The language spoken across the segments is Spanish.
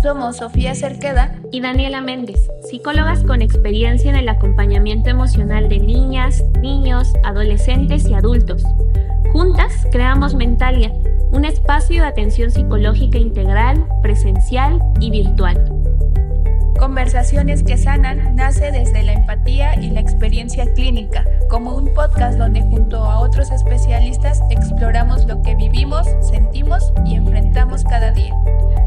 Somos Sofía Cerqueda y Daniela Méndez, psicólogas con experiencia en el acompañamiento emocional de niñas, niños, adolescentes y adultos. Juntas creamos Mentalia, un espacio de atención psicológica integral, presencial y virtual. Conversaciones que sanan nace desde la empatía y la experiencia clínica, como un podcast donde junto a otros especialistas exploramos lo que vivimos, sentimos y enfrentamos cada día.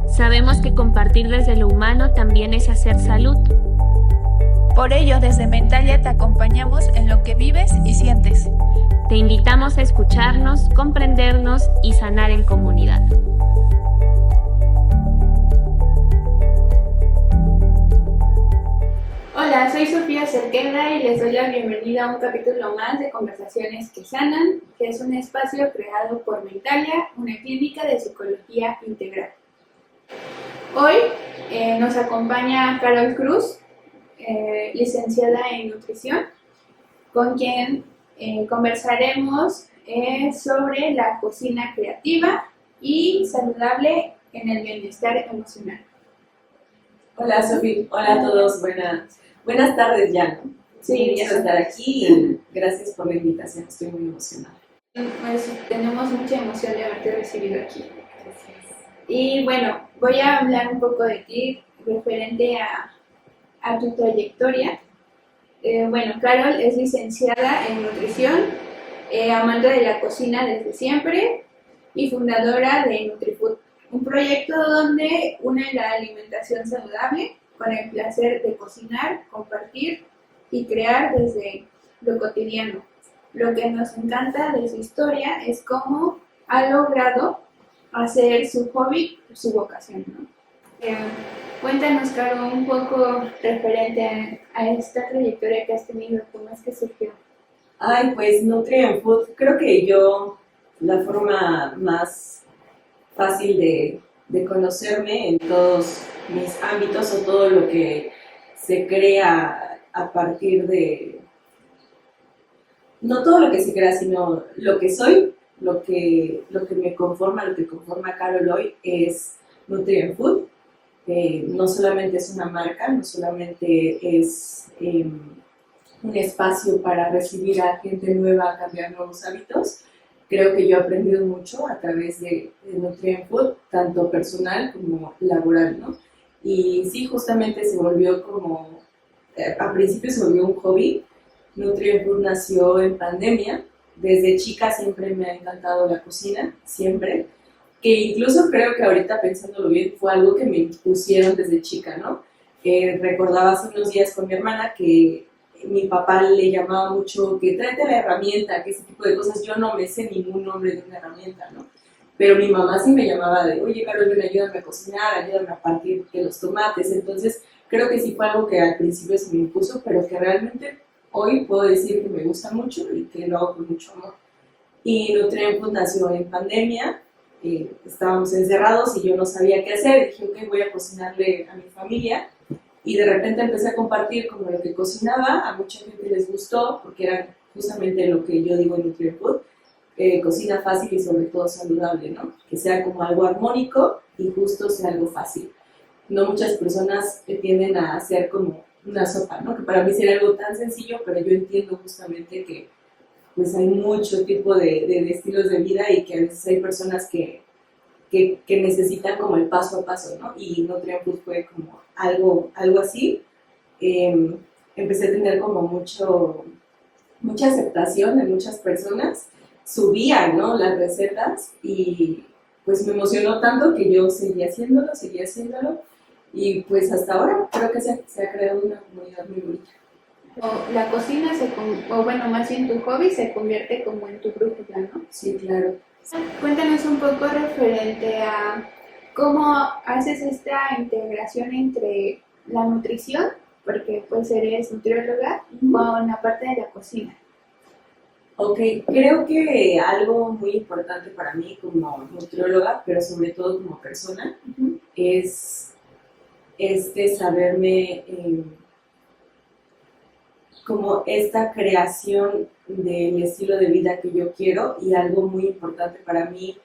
Sabemos que compartir desde lo humano también es hacer salud. Por ello, desde Mentalia te acompañamos en lo que vives y sientes. Te invitamos a escucharnos, comprendernos y sanar en comunidad. Hola, soy Sofía Cerqueda y les doy la bienvenida a un capítulo más de Conversaciones que Sanan, que es un espacio creado por Mentalia, una clínica de psicología integral. Hoy nos acompaña Carol Cruz, licenciada en nutrición, con quien conversaremos sobre la cocina creativa y saludable en el bienestar emocional. Hola Sofía, hola a todos, buenas tardes ya, ¿no? Sí, quiero estar aquí y gracias por la invitación, estoy muy emocionada. Pues tenemos mucha emoción de haberte recibido aquí. Y bueno, voy a hablar un poco de ti referente a tu trayectoria. Bueno, Carol es licenciada en nutrición, amante de la cocina desde siempre y fundadora de NutriFood, un proyecto donde une la alimentación saludable con el placer de cocinar, compartir y crear desde lo cotidiano. Lo que nos encanta de su historia es cómo ha logrado hacer su hobby su vocación, ¿no? Cuéntanos, Caro, un poco referente a esta trayectoria que has tenido, ¿cómo es que surgió? Pues NutriFood, creo que la forma más fácil de conocerme en todos mis ámbitos o todo lo que se crea a partir de, no todo lo que se crea, sino lo que soy, lo que me conforma, lo que conforma a Carol hoy es NutriFood. No solamente es una marca, no solamente es un espacio para recibir a gente nueva, a cambiar nuevos hábitos. Creo que yo he aprendido mucho a través de NutriFood, tanto personal como laboral, ¿no? Y sí, justamente se volvió como, a principio se volvió un hobby. NutriFood nació en pandemia. Desde chica siempre me ha encantado la cocina, siempre. Que incluso creo que ahorita pensándolo bien fue algo que me impusieron desde chica, ¿no? Recordaba hace unos días con mi hermana que mi papá le llamaba mucho que tráete la herramienta, que ese tipo de cosas. Yo no me sé ningún nombre de una herramienta, ¿no? Pero mi mamá sí me llamaba de, oye, Carol, ayúdame a cocinar, ayúdame a partir de los tomates. Entonces, creo que sí fue algo que al principio se me impuso, pero que realmente hoy puedo decir que me gusta mucho y que lo hago con mucho amor. Y NutriFood nació en pandemia. Estábamos encerrados y yo no sabía qué hacer. Dije, ok, voy a cocinarle a mi familia. Y de repente empecé a compartir como lo que cocinaba. A mucha gente les gustó porque era justamente lo que yo digo en NutriFood. Cocina fácil y sobre todo saludable, ¿no? Que sea como algo armónico y justo sea algo fácil. No muchas personas tienden a hacer como una sopa, ¿no? Que para mí sería algo tan sencillo, pero yo entiendo justamente que pues hay mucho tipo de estilos de vida y que a veces hay personas que necesitan como el paso a paso, ¿no? Y NutriFood fue como algo así. Empecé a tener como mucha aceptación de muchas personas. Subía, ¿no?, las recetas y pues me emocionó tanto que yo seguía haciéndolo y pues hasta ahora creo que se ha creado una comunidad muy bonita. La cocina, más bien tu hobby, se convierte como en tu brújula, ¿no? Sí, claro. Cuéntanos un poco referente a cómo haces esta integración entre la nutrición, porque pues eres nutrióloga, con la parte de la cocina. Ok, creo que algo muy importante para mí como nutrióloga, pero sobre todo como persona, es saberme como esta creación del estilo de vida que yo quiero, y algo muy importante para mí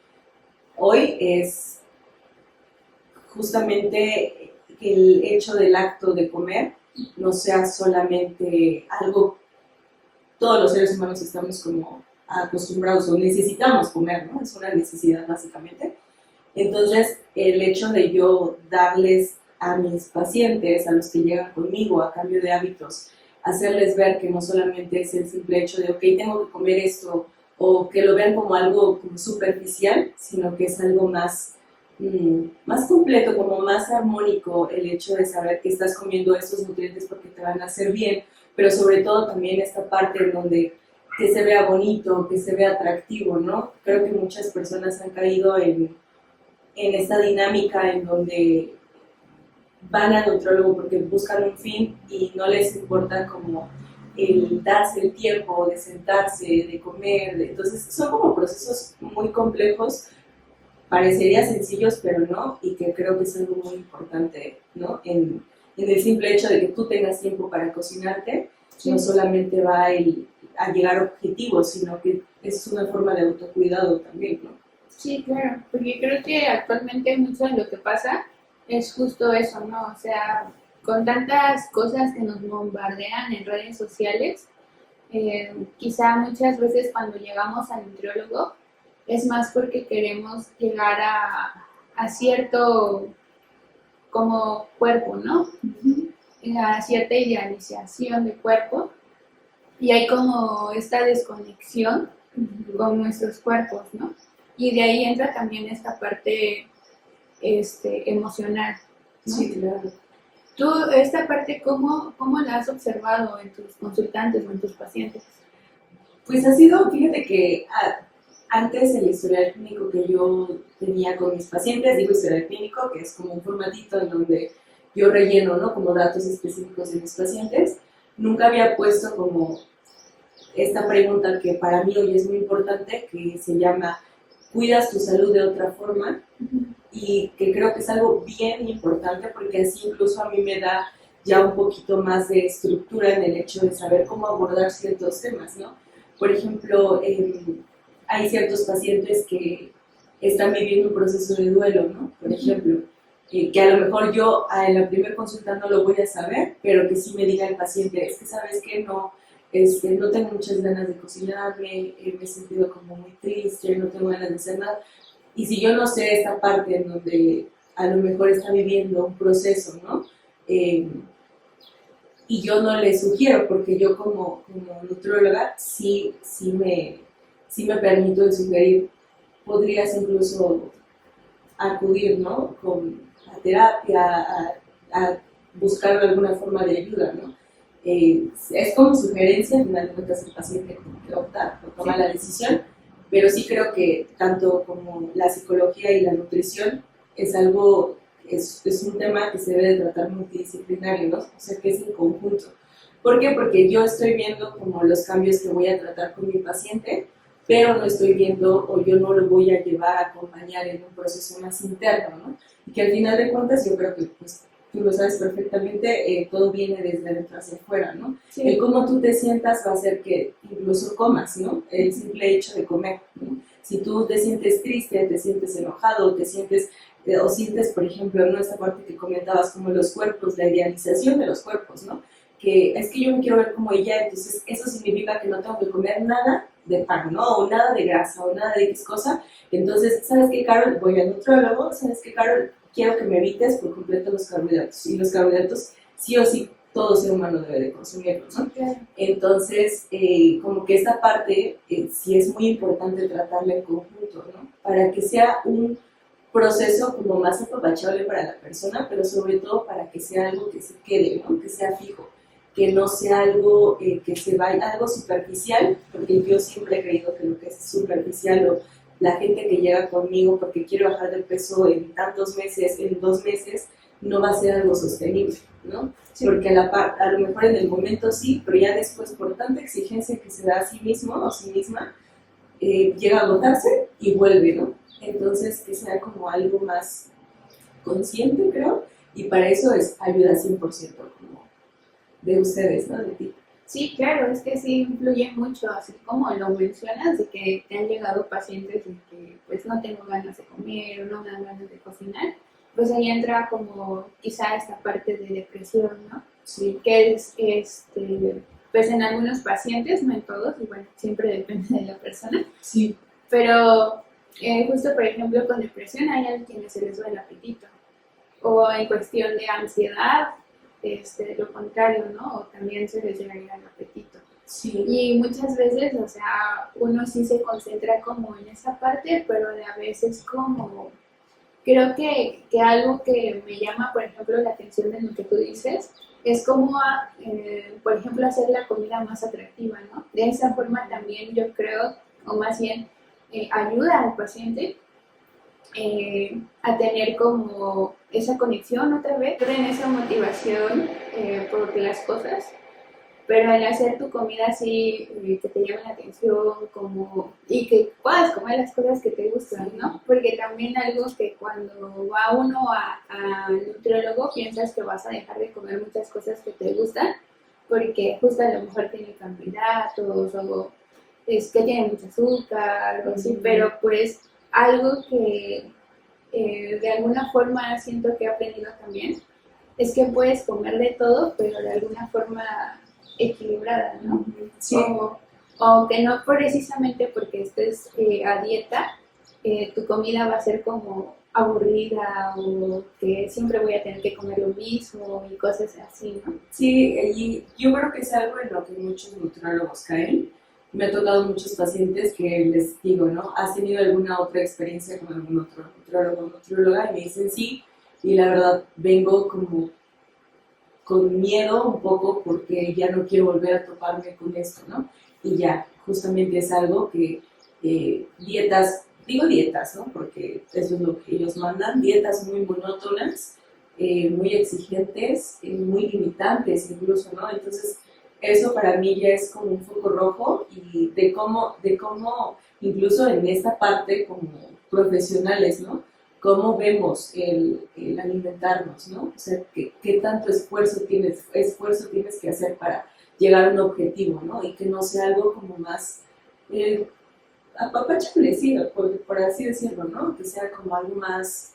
hoy es justamente que el hecho del acto de comer no sea solamente algo, todos los seres humanos estamos como acostumbrados o necesitamos comer, ¿no? Es una necesidad básicamente. Entonces, el hecho de yo darles a mis pacientes, a los que llegan conmigo a cambio de hábitos, hacerles ver que no solamente es el simple hecho de, ok, tengo que comer esto, o que lo vean como algo como superficial, sino que es algo más, más completo, como más armónico, el hecho de saber que estás comiendo estos nutrientes porque te van a hacer bien, pero sobre todo también esta parte en donde que se vea bonito, que se vea atractivo, ¿no? Creo que muchas personas han caído en esta dinámica en donde van al nutrólogo porque buscan un fin y no les importa como el darse el tiempo de sentarse, de comer, entonces son como procesos muy complejos, parecería sencillos pero no, y que creo que es algo muy importante, ¿no? En el simple hecho de que tú tengas tiempo para cocinarte, no solamente va a llegar a objetivos, sino que es una forma de autocuidado también, ¿no? Sí, claro, porque creo que actualmente mucho de lo que pasa es justo eso, ¿no? O sea, con tantas cosas que nos bombardean en redes sociales, quizá muchas veces cuando llegamos al nutriólogo es más porque queremos llegar a cierto como cuerpo, ¿no? A cierta idealización de cuerpo y hay como esta desconexión con nuestros cuerpos, ¿no? Y de ahí entra también esta parte emocional, ¿no? Sí, claro. Tú, esta parte, ¿cómo la has observado en tus consultantes o en tus pacientes? Pues ha sido, fíjate que antes el historial clínico que yo tenía con mis pacientes, digo historial clínico, que es como un formatito en donde yo relleno, ¿no? Como datos específicos de mis pacientes, nunca había puesto como esta pregunta que para mí hoy es muy importante, que se llama ¿cuidas tu salud de otra forma? Y que creo que es algo bien importante porque así incluso a mí me da ya un poquito más de estructura en el hecho de saber cómo abordar ciertos temas, ¿no? Por ejemplo, hay ciertos pacientes que están viviendo un proceso de duelo, ¿no? Por ejemplo, que a lo mejor yo en la primera consulta no lo voy a saber, pero que sí me diga el paciente, es que sabes que no, no tengo muchas ganas de cocinarme, me he sentido como muy triste, no tengo ganas de hacer nada. Y si yo no sé esta parte en donde a lo mejor está viviendo un proceso, ¿no? Y yo no le sugiero, porque yo como nutrióloga sí me permito el sugerir, podrías incluso acudir, ¿no? Con la terapia, a buscar alguna forma de ayuda, ¿no? Es como sugerencia, al final de cuentas el paciente como que opta o toma la decisión, pero sí creo que tanto como la psicología y la nutrición es algo, es un tema que se debe de tratar multidisciplinario, ¿no? O sea, que es en conjunto. ¿Por qué? Porque yo estoy viendo como los cambios que voy a tratar con mi paciente, pero no estoy viendo o yo no lo voy a llevar a acompañar en un proceso más interno, ¿no? Y que al final de cuentas yo creo que pues, tú lo sabes perfectamente, todo viene desde dentro hacia afuera, ¿no? Sí. El cómo tú te sientas va a hacer que incluso comas, ¿no? El simple hecho de comer, ¿no? Si tú te sientes triste, te sientes enojado, te sientes, o sientes, por ejemplo, ¿no? Esta parte que comentabas, como los cuerpos, la idealización de los cuerpos, ¿no? Que es que yo me quiero ver como ella, entonces eso significa que no tengo que comer nada de pan, ¿no? O nada de grasa, o nada de X cosa. Entonces, ¿sabes qué, Carol? Voy al nutrólogo, ¿sabes qué, Carol? Quiero que me evites por completo los carbohidratos. Y los carbohidratos, sí o sí, todo ser humano debe de consumirlos, ¿no? Okay. Entonces, como que esta parte sí es muy importante tratarla en conjunto, ¿no? Para que sea un proceso como más apapachable para la persona, pero sobre todo para que sea algo que se quede, ¿no? Que sea fijo, que no sea algo que se vaya, algo superficial, porque yo siempre he creído que lo que es superficial o la gente que llega conmigo porque quiere bajar de peso en tantos meses, en 2 meses, no va a ser algo sostenible, ¿no? Sí. Porque a lo mejor en el momento sí, pero ya después por tanta exigencia que se da a sí mismo o a sí misma, llega a agotarse y vuelve, ¿no? Entonces que sea como algo más consciente, creo, y para eso es ayuda 100% como de ustedes, ¿no? De ti. Sí, claro, es que sí influye mucho, así como lo mencionas, de que te han llegado pacientes de que pues no tengo ganas de comer o no me dan ganas de cocinar, pues ahí entra como quizá esta parte de depresión, ¿no? Sí, Que es, pues en algunos pacientes, no en todos, y bueno, siempre depende de la persona, sí, pero justo por ejemplo con depresión hay a quienes se les va el apetito, o en cuestión de ansiedad, lo contrario, ¿no? O también se les llega a ir al apetito. sí. Y muchas veces, o sea, uno sí se concentra como en esa parte, pero a veces como, creo que algo que me llama, por ejemplo, la atención de lo que tú dices, es como, por ejemplo, hacer la comida más atractiva, ¿no? De esa forma también yo creo, o más bien, ayuda al paciente a tener como esa conexión otra vez, en esa motivación por las cosas, pero al hacer tu comida así, que te llame la atención como, y que puedas comer las cosas que te gustan, ¿no? Porque también algo que cuando va uno al nutriólogo piensas que vas a dejar de comer muchas cosas que te gustan, porque justo a lo mejor tiene carbohidratos o es que tiene mucho azúcar o así, pero pues algo que de alguna forma siento que he aprendido también es que puedes comer de todo, pero de alguna forma equilibrada, ¿no? Sí. O que no precisamente porque estés a dieta, tu comida va a ser como aburrida o que siempre voy a tener que comer lo mismo y cosas así, ¿no? Sí, y yo creo que es algo en lo que muchos nutriólogos caen. Me ha tocado muchos pacientes que les digo, ¿no? ¿Has tenido alguna otra experiencia con algún otro nutriólogo o nutrióloga? Y me dicen sí, y la verdad vengo como con miedo un poco porque ya no quiero volver a toparme con esto, ¿no? Y ya, justamente es algo que dietas, digo dietas, ¿no? Porque eso es lo que ellos mandan, dietas muy monótonas, muy exigentes, muy limitantes incluso, ¿no? Entonces, eso para mí ya es como un foco rojo y de cómo incluso en esta parte como profesionales, ¿no? Cómo vemos el alimentarnos, ¿no? O sea, qué tanto esfuerzo tienes que hacer para llegar a un objetivo, ¿no? Y que no sea algo como más apapachable, sí, por así decirlo, ¿no? Que sea como algo más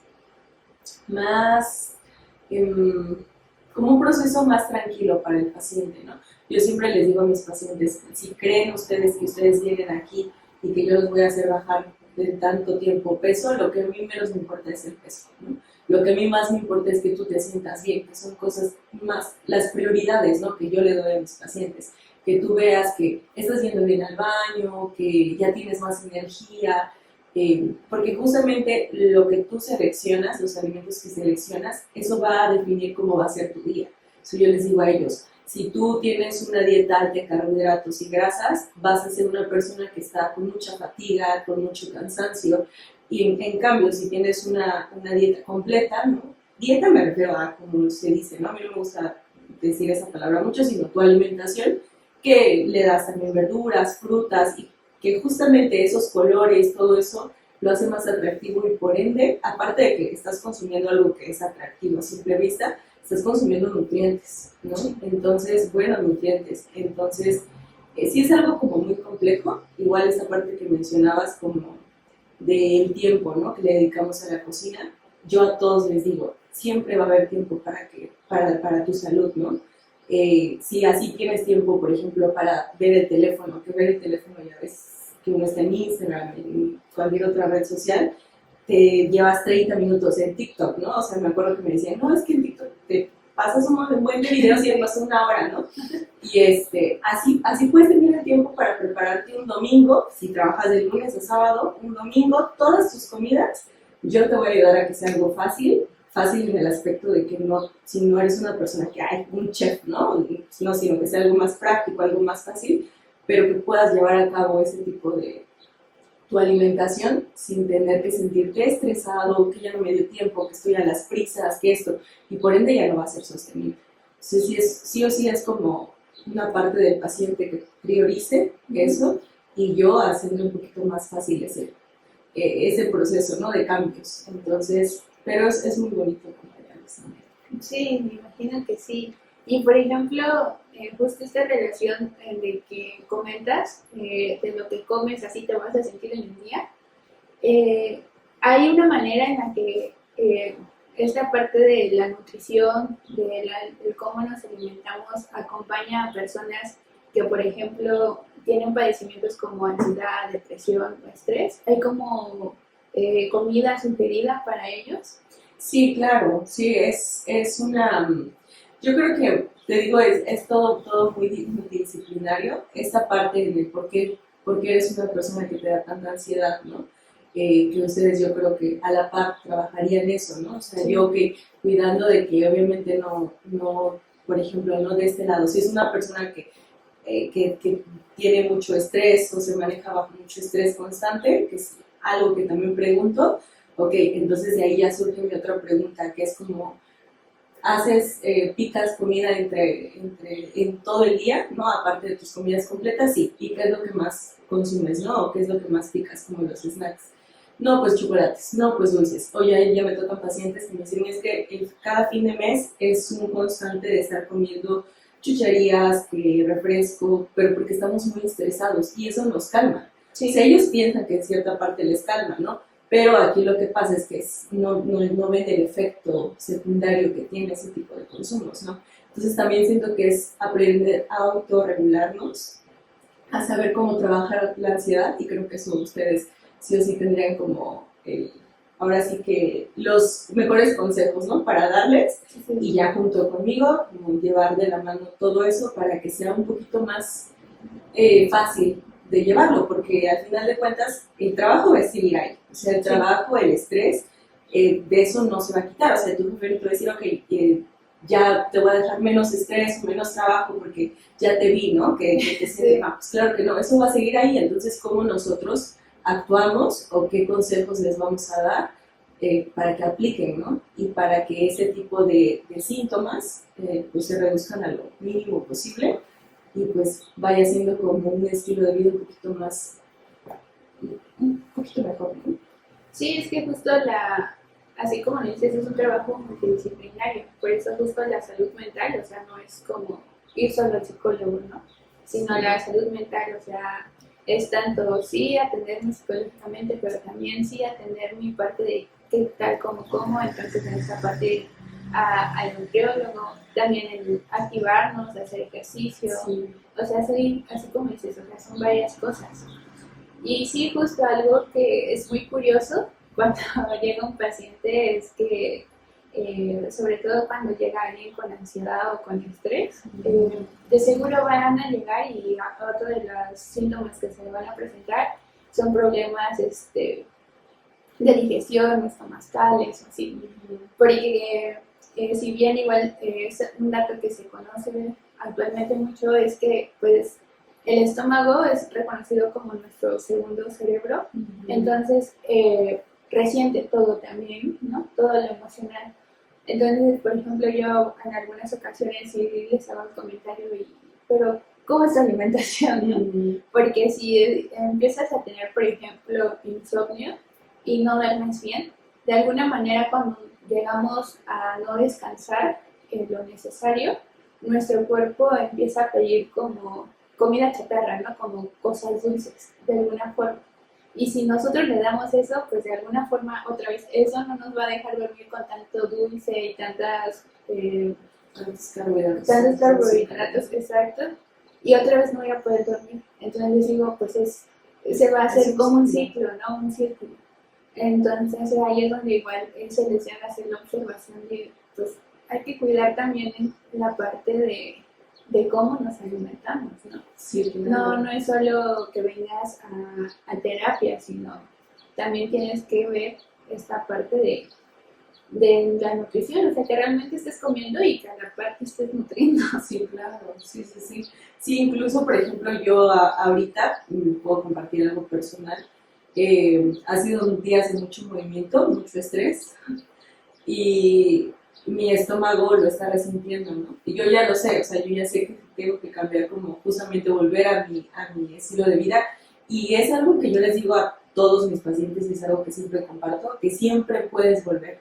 como un proceso más tranquilo para el paciente, ¿no? Yo siempre les digo a mis pacientes, si creen ustedes que ustedes vienen aquí y que yo los voy a hacer bajar de tanto tiempo peso, lo que a mí menos me importa es el peso, ¿no? Lo que a mí más me importa es que tú te sientas bien, que son cosas más, las prioridades, ¿no? Que yo le doy a mis pacientes, que tú veas que estás yendo bien al baño, que ya tienes más energía, porque justamente lo que tú seleccionas, los alimentos que seleccionas, eso va a definir cómo va a ser tu día. So, yo les digo a ellos, si tú tienes una dieta alta en carbohidratos y grasas, vas a ser una persona que está con mucha fatiga, con mucho cansancio, y en cambio, si tienes una dieta completa, ¿no? Dieta me refiero a, como se dice, ¿no? A mí no me gusta decir esa palabra mucho, sino tu alimentación, que le das también verduras, frutas, y que justamente esos colores, todo eso, lo hace más atractivo y por ende, aparte de que estás consumiendo algo que es atractivo a simple vista, estás consumiendo nutrientes, ¿no? Entonces, buenos nutrientes. Entonces, sí es algo como muy complejo, igual esta parte que mencionabas como del tiempo, ¿no? Que le dedicamos a la cocina, yo a todos les digo, siempre va a haber tiempo para tu salud, ¿no? Si así tienes tiempo, por ejemplo, para ver el teléfono, que ver el teléfono ya ves que uno está en Instagram, en cualquier otra red social, te llevas 30 minutos en TikTok, ¿no? O sea, me acuerdo que me decían, no, es que en TikTok te pasas un buen de videos y te pasas una hora, ¿no? Y así puedes tener el tiempo para prepararte un domingo, si trabajas de lunes a sábado, un domingo, todas tus comidas. Yo te voy a ayudar a que sea algo fácil en el aspecto de que no, si no eres una persona que hay un chef, ¿no? No, sino que sea algo más práctico, algo más fácil, pero que puedas llevar a cabo ese tipo de tu alimentación sin tener que sentirte estresado, que ya no me dio tiempo, que estoy a las prisas, que esto, y por ende ya no va a ser sostenible. Entonces sí o sí es como una parte del paciente que priorice eso y yo haciendo un poquito más fácil ese proceso, ¿no? De cambios. Entonces, pero es muy bonito acompañarlos también. Sí, me imagino que sí. Y por ejemplo, justo esta relación de que comentas, de lo que comes, así te vas a sentir en el día, hay una manera en la que esta parte de la nutrición, de cómo nos alimentamos, acompaña a personas que, por ejemplo, tienen padecimientos como ansiedad, depresión o estrés. ¿Hay como comida sugerida para ellos? Sí, claro, sí, es una... Yo creo que, te digo, es todo muy multidisciplinario. Esta parte de por qué eres una persona que te da tanta ansiedad, ¿no? Que ustedes yo creo que a la par trabajarían eso, ¿no? O sea, Sí. yo que cuidando de que obviamente no, por ejemplo, no de este lado, si es una persona que tiene mucho estrés o se maneja bajo mucho estrés constante, que es algo que también pregunto, ok, entonces de ahí ya surge mi otra pregunta, que es como, picas comida en todo el día, ¿no? Aparte de tus comidas completas, sí, ¿y qué es lo que más consumes, no? ¿O qué es lo que más picas, como los snacks? No, pues chocolates, no, pues dulces. O ya me tocan pacientes que me dicen, es que cada fin de mes es un constante de estar comiendo chucherías, refresco, pero porque estamos muy estresados y eso nos calma. Sí. O sea, ellos piensan que en cierta parte les calma, ¿no? Pero aquí lo que pasa es que no ven el efecto secundario que tiene ese tipo de consumos, ¿no? Entonces también siento que es aprender a autorregularnos, a saber cómo trabajar la ansiedad, y creo que eso ustedes sí o sí tendrían como, ahora sí que los mejores consejos, ¿no? Para darles, y ya junto conmigo, como llevar de la mano todo eso para que sea un poquito más fácil de llevarlo, porque al final de cuentas el trabajo va a seguir ahí, o sea, el trabajo, el estrés, de eso no se va a quitar, o sea, tu jefe te va a decir, ok, ya te voy a dejar menos estrés, menos trabajo, porque ya te vi, ¿no? Que te sientes mal. Pues claro que no, eso va a seguir ahí, entonces, ¿cómo nosotros actuamos o qué consejos les vamos a dar para que apliquen, ¿no? Y para que ese tipo de síntomas pues se reduzcan a lo mínimo posible y pues vaya siendo como un estilo de vida un poquito mejor, ¿no? Sí, es que justo así como dices, es un trabajo multidisciplinario, por eso justo la salud mental, o sea, no es como ir solo al psicólogo, ¿no? Sino la salud mental, o sea, es tanto sí atenderme psicológicamente, pero también sí atender mi parte de qué tal, como, entonces en esa parte al nutriólogo, también el activarnos, hacer ejercicio, Sí. o sea, así como dices, o sea, son varias cosas. Y sí, justo algo que es muy curioso cuando llega un paciente es que, sobre todo cuando llega alguien con ansiedad o con estrés, de seguro van a llegar y otro de los síntomas que se van a presentar son problemas de digestión, estomacales o así. Porque si bien igual es un dato que se conoce actualmente mucho, es que pues el estómago es reconocido como nuestro segundo cerebro, entonces resiente todo también, ¿no? Todo lo emocional. Entonces, por ejemplo, yo en algunas ocasiones sí les hago el comentario, pero ¿cómo es tu alimentación, no? Porque si empiezas a tener, por ejemplo, insomnio y no duermes bien, de alguna manera cuando llegamos a no descansar lo necesario, nuestro cuerpo empieza a pedir como comida chatarra, ¿no? Como cosas dulces, de alguna forma. Y si nosotros le damos eso, pues de alguna forma, otra vez, eso no nos va a dejar dormir con tanto dulce y tantos carbohidratos, exacto. Y otra vez no voy a poder dormir. Entonces digo, pues se va a hacer como un ciclo, ¿no? Un círculo. Entonces ahí es donde igual se les debe hacer la observación de, pues hay que cuidar también la parte de cómo nos alimentamos, ¿no? Sí, claro. No es solo que vengas a terapia, sino también tienes que ver esta parte de la nutrición, o sea, que realmente estés comiendo y que a la par te estés nutriendo. Sí, claro, sí. Sí, incluso, por ejemplo, yo ahorita puedo compartir algo personal. Ha sido días de mucho movimiento, mucho estrés, y mi estómago lo está resintiendo, ¿no? Y yo ya lo sé, o sea, yo ya sé que tengo que cambiar, como justamente volver a mi estilo de vida, y es algo que yo les digo a todos mis pacientes, y es algo que siempre comparto, que siempre puedes volver,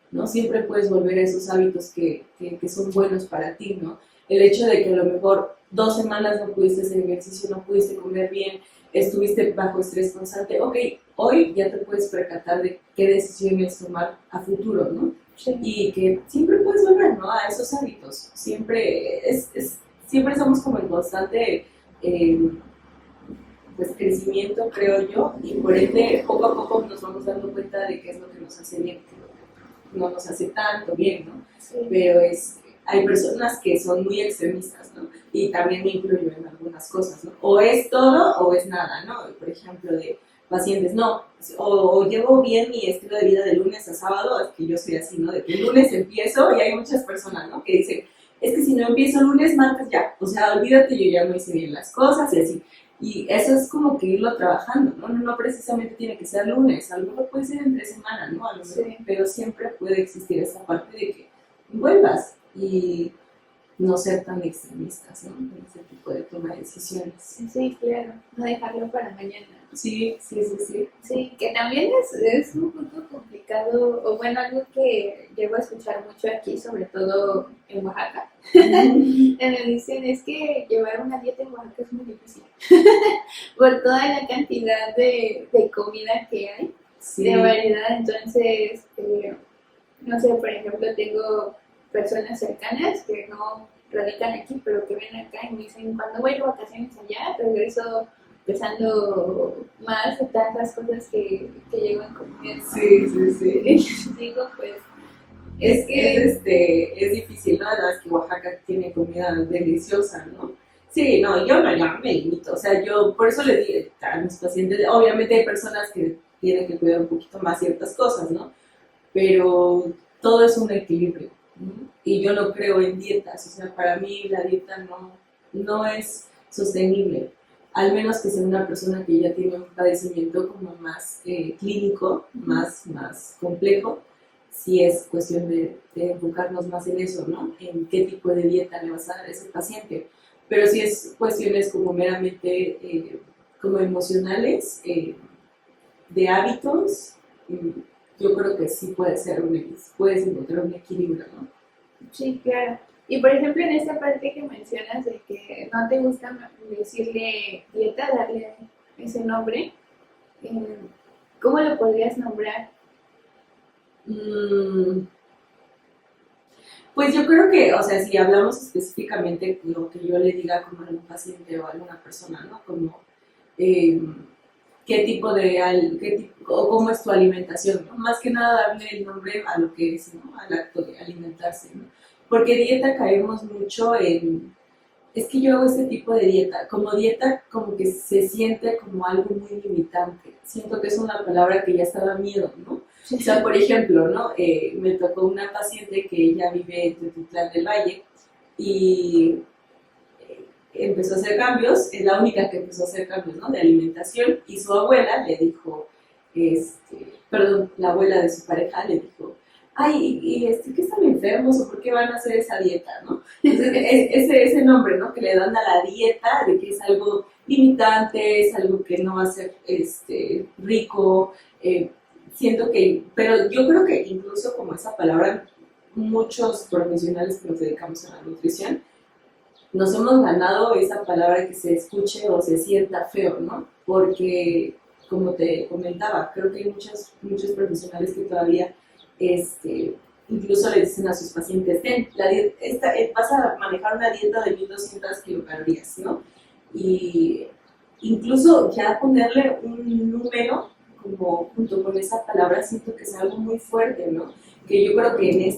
¿no? Siempre puedes volver a esos hábitos que son buenos para ti, ¿no? El hecho de que a lo mejor 2 semanas no pudiste hacer ejercicio, no pudiste comer bien, estuviste bajo estrés constante, ok, hoy ya te puedes percatar de qué decisiones tomar a futuro, ¿no? Sí. y que siempre puedes volver, ¿no? A esos hábitos. Siempre estamos como en constante pues, crecimiento, creo yo, y por ende poco a poco nos vamos dando cuenta de qué es lo que nos hace bien, que no nos hace tanto bien, ¿no? Sí. Pero hay personas que son muy extremistas, ¿no? Y también me incluyo en algunas cosas, ¿no? O es todo o es nada, ¿no? Por ejemplo, de pacientes, no, o llevo bien mi estilo de vida de lunes a sábado, es que yo soy así, ¿no? De que el lunes empiezo, y hay muchas personas, ¿no? Que dicen, es que si no empiezo lunes, martes ya, o sea, olvídate, yo ya no hice bien las cosas y así. Y eso es como que irlo trabajando, ¿no? No precisamente tiene que ser lunes, a lo mejor puede ser entre semana, ¿no? A lo mejor, Sí. pero siempre puede existir esa parte de que vuelvas y no ser tan extremistas, ¿no? En ese tipo de toma de decisiones. Sí, claro, no dejarlo para mañana. Sí. Sí, que también es un poco complicado, o bueno, algo que llego a escuchar mucho aquí, sobre todo en Oaxaca. Me dicen, es que llevar una dieta en Oaxaca es muy difícil, por toda la cantidad de comida que hay, Sí. de variedad. Entonces, no sé, por ejemplo, tengo personas cercanas que no radican aquí, pero que ven acá y me dicen, cuando voy de vacaciones allá, regreso pesando más de tantas cosas que llego en comida. Sí. Y digo, pues, es que... Es difícil, ¿no? Además que Oaxaca tiene comida deliciosa, ¿no? Sí, no, yo no me limito, o sea, yo por eso le digo a mis pacientes, obviamente hay personas que tienen que cuidar un poquito más ciertas cosas, ¿no? Pero todo es un equilibrio, ¿no? Y yo no creo en dietas, o sea, para mí la dieta no es sostenible, al menos que sea una persona que ya tiene un padecimiento como más clínico, más complejo. Sí es cuestión de enfocarnos más en eso, ¿no? En qué tipo de dieta le vas a dar a ese paciente. Pero si es cuestiones como meramente como emocionales, de hábitos, yo creo que sí puedes encontrar un equilibrio, ¿no? Sí, claro. Y por ejemplo, en esta parte que mencionas de que no te gusta decirle dieta, darle ese nombre, ¿cómo lo podrías nombrar? Pues yo creo que, o sea, si hablamos específicamente de lo que yo le diga como a algún paciente o a alguna persona, ¿no? Como o cómo es tu alimentación, ¿no? Más que nada darle el nombre a lo que es, ¿no? Al acto de alimentarse, ¿no? Porque dieta caemos mucho es que yo hago este tipo de dieta. Como dieta, como que se siente como algo muy limitante. Siento que es una palabra que ya está da miedo, ¿no? O sea, por ejemplo, ¿no? Me tocó una paciente que ella vive en Teotitlán del Valle y empezó a hacer cambios, es la única que empezó a hacer cambios, ¿no? De alimentación, y su abuela le dijo, la abuela de su pareja le dijo, ay, ¿qué están enfermos o por qué van a hacer esa dieta, ¿no? Entonces, ese nombre, ¿no? Que le dan a la dieta, de que es algo limitante, es algo que no va a ser rico, siento que, pero yo creo que incluso como esa palabra, muchos profesionales que nos dedicamos a la nutrición, nos hemos ganado esa palabra que se escuche o se sienta feo, ¿no? Porque, como te comentaba, creo que hay muchos profesionales que todavía incluso le dicen a sus pacientes, vas a manejar una dieta de 1200 kilocalorías, ¿no? Y incluso ya ponerle un número como junto con esa palabra siento que es algo muy fuerte, ¿no? Que yo creo que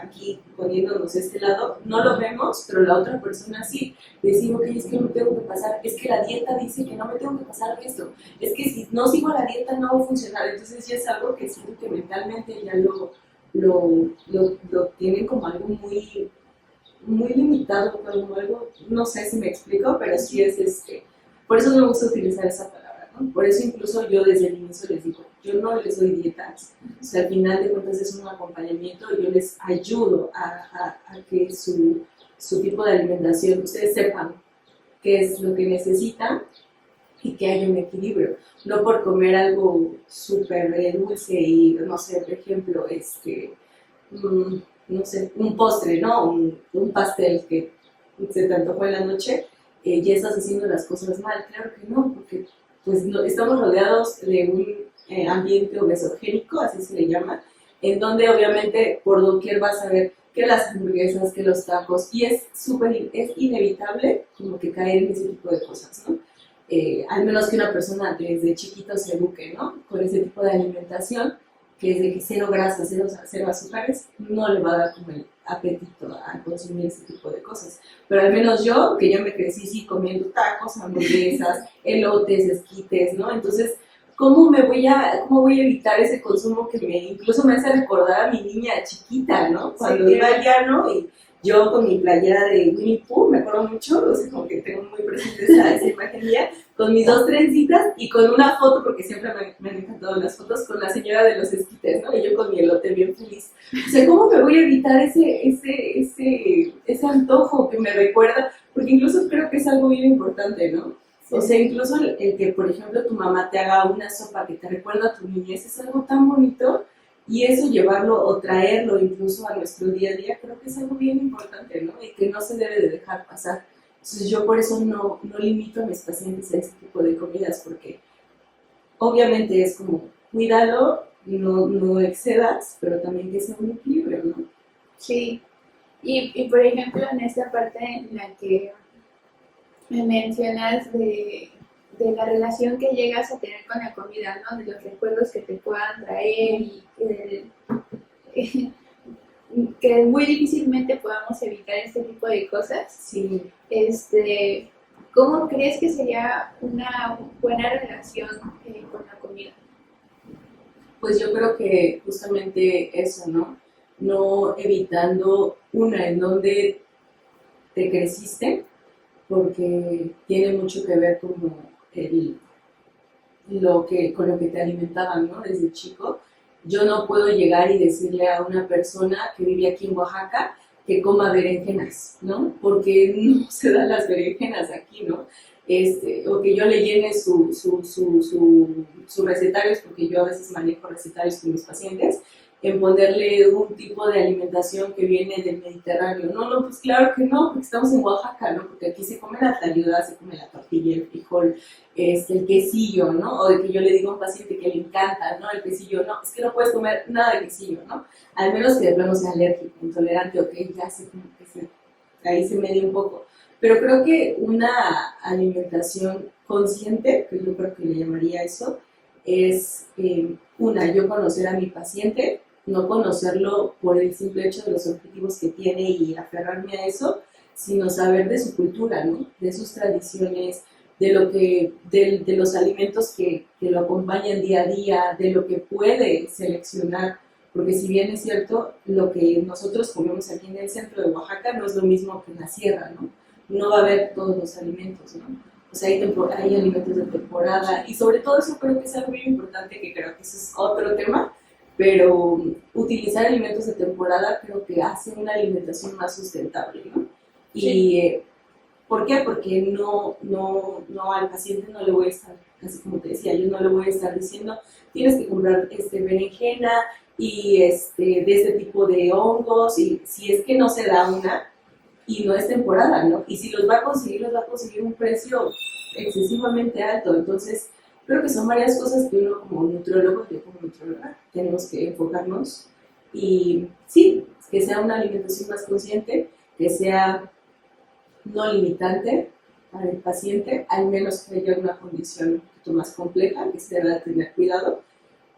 aquí poniéndonos este lado, no lo vemos, pero la otra persona sí. Decimos que es que no tengo que pasar, es que la dieta dice que no me tengo que pasar de esto, es que si no sigo la dieta no va a funcionar. Entonces ya es algo que siento que mentalmente ya lo tienen como algo muy, muy limitado, como algo, no sé si me explico, pero sí es por eso no me gusta utilizar esa palabra, ¿no? Por eso incluso yo desde el inicio les digo, yo no les doy dietas, o sea, al final de cuentas es un acompañamiento, yo les ayudo a que su tipo de alimentación, ustedes sepan qué es lo que necesitan y que haya un equilibrio, no por comer algo súper dulce y, no sé, por ejemplo, no sé, un postre, ¿no? Un pastel que se te antojó en la noche, ya estás haciendo las cosas mal. Claro que no, porque pues, estamos rodeados de un ambiente obesogénico, así se le llama, en donde obviamente por doquier vas a ver que las hamburguesas, que los tacos, y es inevitable como que caer en ese tipo de cosas, ¿no? Al menos que una persona desde chiquito se eduque, ¿no? Con ese tipo de alimentación, que es de que cero grasa, cero azúcares, no le va a dar como el apetito a consumir ese tipo de cosas. Pero al menos yo, que yo me crecí sí comiendo tacos, hamburguesas, elotes, esquites, ¿no? Entonces, ¿cómo voy a evitar ese consumo que incluso me hace recordar a mi niña chiquita, ¿no? Cuando iba al llano y yo con mi playera de Winnie Pooh, me acuerdo mucho, o sea, como que tengo muy presente esa imagen mía, con mis 2 trencitas y con una foto, porque siempre me han encantado las fotos, con la señora de los esquites, ¿no? Y yo con mi elote bien feliz. O sea, ¿cómo me voy a evitar ese antojo que me recuerda? Porque incluso creo que es algo bien importante, ¿no? O sea, incluso el que, por ejemplo, tu mamá te haga una sopa que te recuerda a tu niñez es algo tan bonito, y eso llevarlo o traerlo incluso a nuestro día a día, creo que es algo bien importante, ¿no? Y que no se debe de dejar pasar. Entonces yo por eso no limito a mis pacientes a este tipo de comidas, porque obviamente es como, cuídalo, no excedas, pero también que sea un equilibrio, ¿no? Sí, y por ejemplo en esta parte en la que me mencionas de la relación que llegas a tener con la comida, ¿no? De los recuerdos que te puedan traer y que muy difícilmente podamos evitar este tipo de cosas. Sí. ¿Cómo crees que sería una buena relación con la comida? Pues yo creo que justamente eso, ¿no? No evitando en donde te creciste, porque tiene mucho que ver como con lo que te alimentaban, ¿no? Desde chico. Yo no puedo llegar y decirle a una persona que vive aquí en Oaxaca que coma berenjenas, ¿no? Porque no se dan las berenjenas aquí, ¿no? O que yo le llene sus recetarios, porque yo a veces manejo recetarios con mis pacientes, en ponerle un tipo de alimentación que viene del Mediterráneo. No, pues claro que no, porque estamos en Oaxaca, ¿no? Porque aquí se come la tlayuda, se come la tortilla, el frijol, el quesillo, ¿no? O de que yo le digo a un paciente que le encanta, ¿no? El quesillo, no, es que no puedes comer nada de quesillo, ¿no? Al menos que de plano sea alérgico, intolerante, ok, ya sé como que ahí se media un poco. Pero creo que una alimentación consciente, que yo creo que le llamaría eso, es yo conocer a mi paciente, no conocerlo por el simple hecho de los objetivos que tiene y aferrarme a eso, sino saber de su cultura, ¿no? De sus tradiciones, de los alimentos que lo acompañan día a día, de lo que puede seleccionar, porque si bien es cierto, lo que nosotros comemos aquí en el centro de Oaxaca no es lo mismo que en la sierra, ¿no? No va a haber todos los alimentos, ¿no? O sea, hay alimentos de temporada, y sobre todo eso creo que es algo muy importante, que creo que eso es otro tema, pero utilizar alimentos de temporada creo que hace una alimentación más sustentable, ¿no? Y ¿por qué? Porque no al paciente no le voy a estar, así como te decía, yo no le voy a estar diciendo, tienes que comprar berenjena y de este tipo de hongos, y si es que no se da una, y no es temporada, ¿no? Y si los va a conseguir un precio excesivamente alto. Entonces, creo que son varias cosas que uno como nutriólogo, yo como nutrióloga, tenemos que enfocarnos. Y sí, que sea una alimentación más consciente, que sea no limitante para el paciente, al menos que haya una condición un poquito más compleja, que se deba tener cuidado.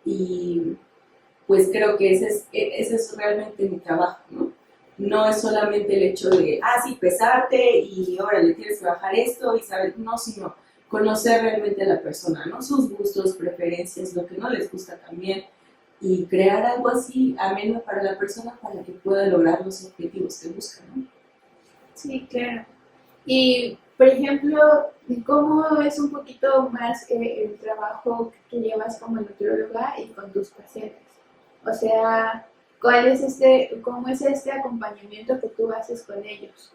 Y pues creo que ese es realmente mi trabajo, ¿no? No es solamente el hecho de, sí, pesarte y órale, tienes que bajar esto y saber, no, sino conocer realmente a la persona, ¿no? Sus gustos, preferencias, lo que no les gusta también, y crear algo así ameno para la persona para que pueda lograr los objetivos que busca, ¿no? Sí, claro. Y, por ejemplo, ¿cómo es un poquito más el trabajo que llevas como nutrióloga y con tus pacientes? O sea, ¿cómo es este acompañamiento que tú haces con ellos?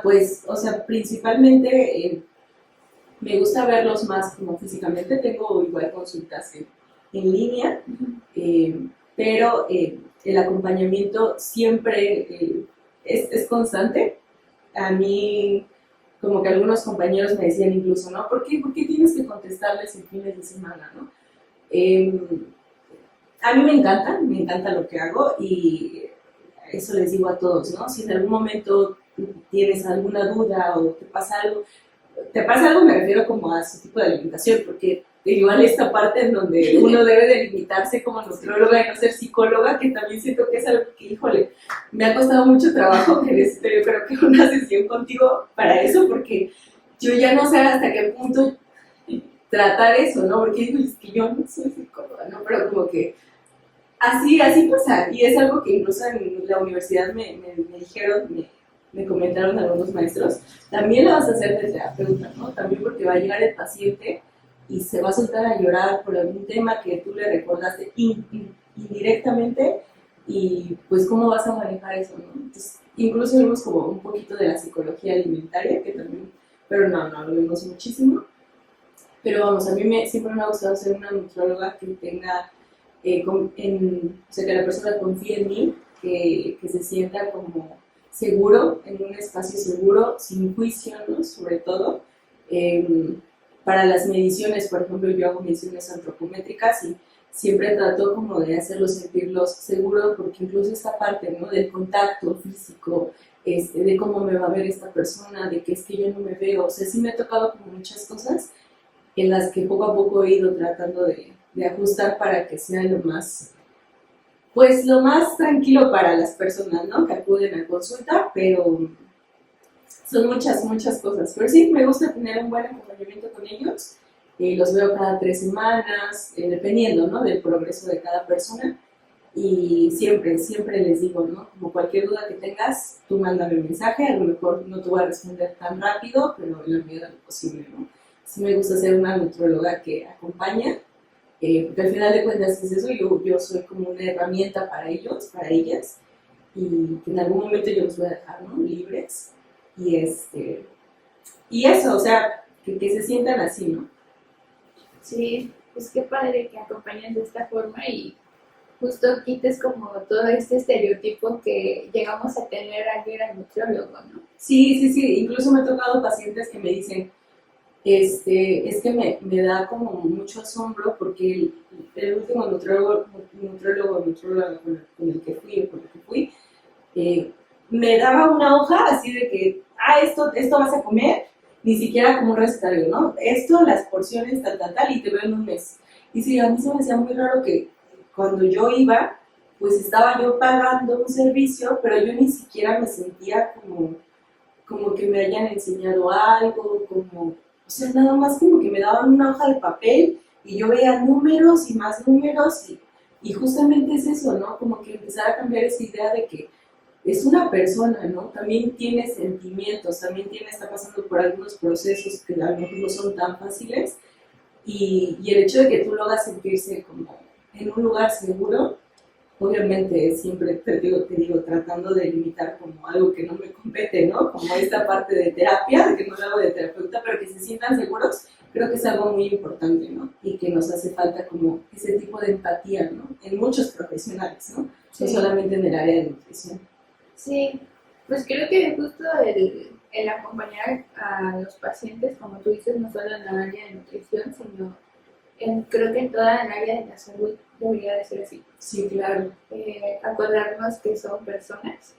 Pues, o sea, principalmente me gusta verlos más como físicamente. Tengo igual consultas en línea, pero el acompañamiento siempre es constante. A mí, como que algunos compañeros me decían incluso, ¿no? ¿Por qué tienes que contestarles en fines de semana, no? a mí me encanta lo que hago y eso les digo a todos, ¿no? Si en algún momento tienes alguna duda o te pasa algo me refiero como a su tipo de alimentación, porque igual esta parte en donde uno debe de limitarse como nutrióloga y no ser psicóloga, que también siento que es algo que, híjole, me ha costado mucho trabajo, que necesito yo creo que una sesión contigo para eso, porque yo ya no sé hasta qué punto tratar eso, ¿no? Porque digo, es que yo no soy psicóloga, ¿no? Pero como que así pasa, y es algo que incluso en la universidad me dijeron, me comentaron algunos maestros, también lo vas a hacer de terapeuta, ¿no? También porque va a llegar el paciente y se va a soltar a llorar por algún tema que tú le recordaste indirectamente, y pues cómo vas a manejar eso, ¿no? Entonces, incluso vimos como un poquito de la psicología alimentaria, que también, pero no lo vemos muchísimo. Pero vamos, a mí siempre me ha gustado ser una nutrióloga que tenga, o sea, que la persona confíe en mí, que se sienta como seguro, en un espacio seguro, sin juicio, ¿no? Sobre todo. Para las mediciones, por ejemplo, yo hago mediciones antropométricas y siempre trato como de hacerlos sentirlos seguros, porque incluso esta parte, ¿no? Del contacto físico, de cómo me va a ver esta persona, de que es que yo no me veo, o sea, sí me ha tocado como muchas cosas en las que poco a poco he ido tratando de ajustar para que sea lo más tranquilo para las personas, ¿no? Que acuden a consulta, pero son muchas cosas. Pero sí, me gusta tener un buen acompañamiento con ellos. Los veo cada 3 semanas, dependiendo, ¿no? Del progreso de cada persona. Y siempre les digo, ¿no? Como cualquier duda que tengas, tú mándame un mensaje. A lo mejor no te voy a responder tan rápido, pero en la medida de lo posible, ¿no? Sí me gusta ser una nutróloga que acompaña, porque al final de cuentas es eso, yo soy como una herramienta para ellos, para ellas, y que en algún momento yo los voy a dejar, ¿no? Libres, y eso, o sea, que se sientan así, ¿no? Sí, pues qué padre que acompañes de esta forma y justo quites como todo este estereotipo que llegamos a tener al ir al nutriólogo, ¿no? Sí, incluso me ha tocado pacientes que me dicen, es que me da como mucho asombro porque el último nutriólogo con el que fui, me daba una hoja así de que, esto vas a comer, ni siquiera como un recetario, ¿no? Esto, las porciones, tal, y te veo en un mes. Y sí, a mí se me hacía muy raro que cuando yo iba, pues estaba yo pagando un servicio, pero yo ni siquiera me sentía como que me hayan enseñado algo, o sea, nada más como que me daban una hoja de papel y yo veía números y más números y justamente es eso, ¿no? Como que empezar a cambiar esa idea de que es una persona, ¿no? También tiene sentimientos, también está pasando por algunos procesos que a lo mejor no son tan fáciles y el hecho de que tú lo hagas sentirse como en un lugar seguro, obviamente siempre te digo, tratando de limitar como algo que no me compete, ¿no? Como esta parte de terapia, de que no lo hago de terapeuta, pero que se sientan seguros, creo que es algo muy importante, ¿no? Y que nos hace falta como ese tipo de empatía, ¿no? En muchos profesionales, ¿no? Sí. No solamente en el área de nutrición. Sí, pues creo que justo el acompañar a los pacientes, como tú dices, no solo en la área de nutrición, sino creo que en toda el área de la salud debería de ser así. Sí, claro. Acordarnos que son personas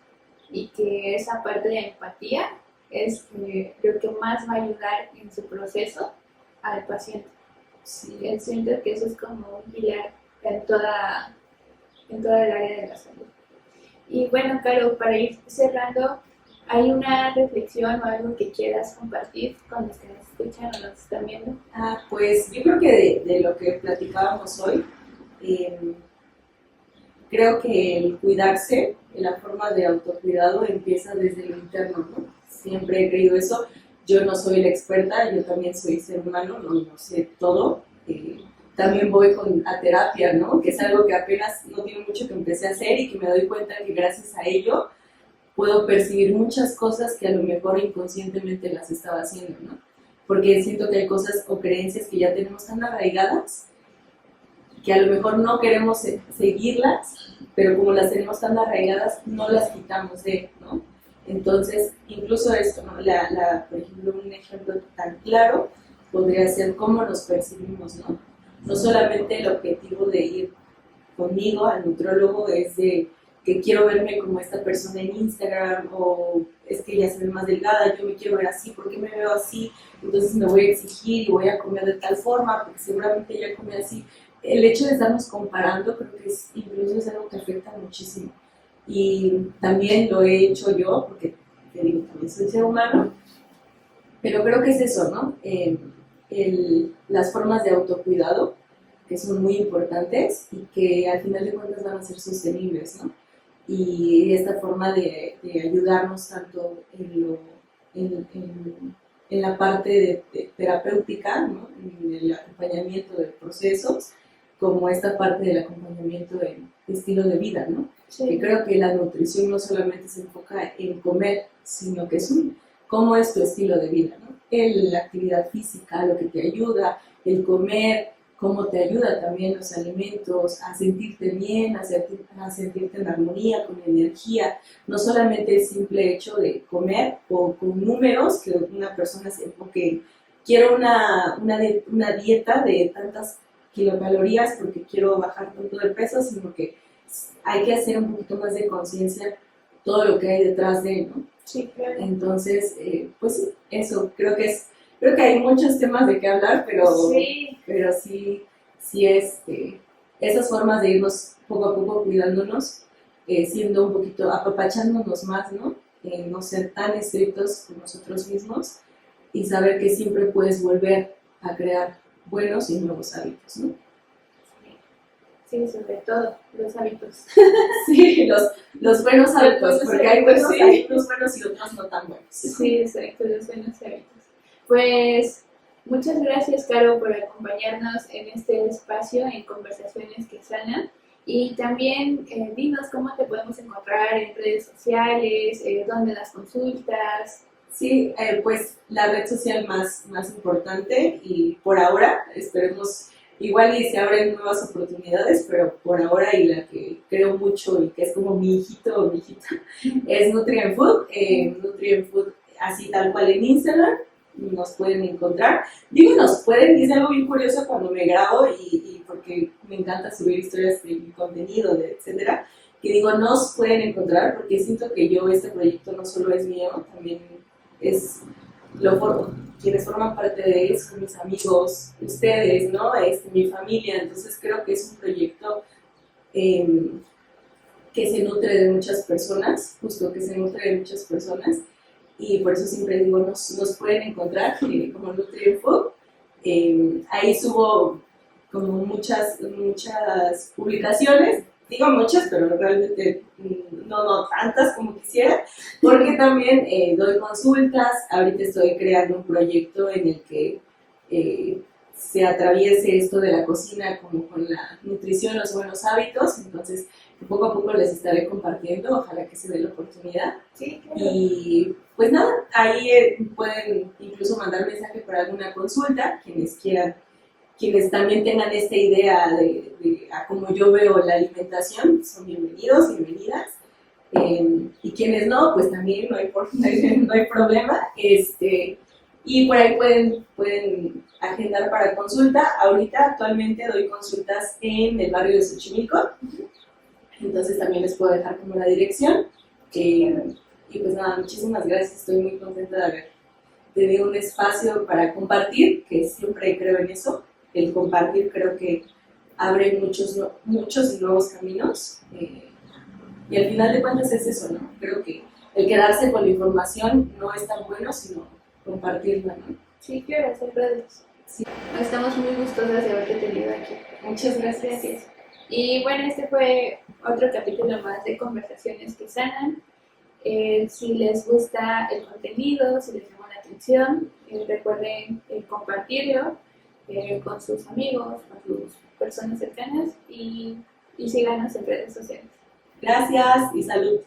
y que esa parte de empatía es lo que más va a ayudar en su proceso al paciente. Sí, siento que eso es como un pilar en toda el área de la salud. Y bueno, Caro, para ir cerrando, ¿hay una reflexión o algo que quieras compartir con los que nos escuchan o nos están viendo? Pues yo creo que de lo que platicábamos hoy, creo que el cuidarse, la forma de autocuidado empieza desde lo interno, ¿no? Siempre he creído eso. Yo no soy la experta, yo también soy ser humano, no sé todo. También voy a terapia, ¿no? Que es algo que apenas no tiene mucho que empecé a hacer y que me doy cuenta que gracias a ello puedo percibir muchas cosas que a lo mejor inconscientemente las estaba haciendo, ¿no? Porque siento que hay cosas o creencias que ya tenemos tan arraigadas que a lo mejor no queremos seguirlas, pero como las tenemos tan arraigadas, no las quitamos ¿no? Entonces, incluso esto, ¿no? Por ejemplo, un ejemplo tan claro podría ser cómo nos percibimos, ¿no? No solamente el objetivo de ir conmigo, al nutrólogo, es de que quiero verme como esta persona en Instagram, o es que ella se ve más delgada, yo me quiero ver así, ¿por qué me veo así? Entonces me voy a exigir y voy a comer de tal forma, porque seguramente ella come así. El hecho de estarnos comparando creo que incluso es algo que afecta muchísimo. Y también lo he hecho yo, porque te digo, también soy ser humano, pero creo que es eso, ¿no? Las formas de autocuidado, que son muy importantes y que al final de cuentas van a ser sostenibles, ¿no? Y esta forma de ayudarnos tanto en la parte terapéutica, ¿no? En el acompañamiento de procesos, como esta parte del acompañamiento de estilo de vida, ¿no? Sí. Que creo que la nutrición no solamente se enfoca en comer, sino que es cómo es tu estilo de vida, ¿no? La actividad física, lo que te ayuda, el comer, cómo te ayuda también los alimentos a sentirte bien, a sentirte en armonía, con energía. No solamente el simple hecho de comer o con números, que una persona se enfoque, quiero una dieta de tantas kilocalorías porque quiero bajar tanto de peso, sino que hay que hacer un poquito más de conciencia todo lo que hay detrás de, ¿no? Sí, claro. Entonces, pues eso, creo que hay muchos temas de qué hablar, pero sí esas formas de irnos poco a poco cuidándonos, siendo un poquito, apapachándonos más, ¿no? No ser tan estrictos con nosotros mismos y saber que siempre puedes volver a crear buenos y nuevos hábitos, ¿no? Sí, sobre todo los hábitos. Sí, los buenos hábitos, porque hay unos buenos y otros no tan buenos. Sí, exacto, los buenos hábitos. Pues muchas gracias, Caro, por acompañarnos en este espacio en Conversaciones que Sanan. Y también dinos cómo te podemos encontrar en redes sociales, dónde das consultas. Sí, pues la red social más importante y por ahora, esperemos, igual y se abren nuevas oportunidades, pero por ahora y la que creo mucho y que es como mi hijito o mi hijita, es Nutrient Food, Nutrient Food así tal cual en Instagram, nos pueden encontrar. Digo nos pueden, y es algo bien curioso cuando me grabo y porque me encanta subir historias de mi contenido, etcétera, que digo nos pueden encontrar porque siento que este proyecto no solo es mío, también es quienes forman parte de él son mis amigos, ustedes, ¿no? Mi familia, entonces creo que es un proyecto que se nutre de muchas personas, justo que se nutre de muchas personas, y por eso siempre digo, nos pueden encontrar como Nutrient Food. Ahí subo como muchas publicaciones, digo muchas, pero realmente no tantas como quisiera, porque también doy consultas. Ahorita estoy creando un proyecto en el que se atraviese esto de la cocina como con la nutrición, los buenos hábitos, entonces poco a poco les estaré compartiendo, ojalá que se dé la oportunidad. Sí, claro. Y pues nada, ahí pueden incluso mandar mensaje para alguna consulta, quienes quieran, quienes también tengan esta idea de a cómo yo veo la alimentación, son bienvenidos, bienvenidas. Y quienes no, pues también no hay problema. Y por ahí pueden agendar para consulta. Ahorita actualmente doy consultas en el barrio de Xochimilco, entonces también les puedo dejar como la dirección. Y pues nada, muchísimas gracias, estoy muy contenta de haber tenido un espacio para compartir, que siempre creo en eso. El compartir creo que abre muchos nuevos caminos. Y al final de cuentas es eso, ¿no? Creo que el quedarse con la información no es tan bueno, sino compartirla, ¿no? Sí, quiero hacer redes. Sí. Estamos muy gustosas de haberte tenido aquí. Muchas gracias. Gracias. Y bueno, este fue otro capítulo más de Conversaciones que Sanan. Si les gusta el contenido, si les llama la atención, recuerden compartirlo con sus amigos, con sus personas cercanas y síganos en redes sociales. Gracias y salud.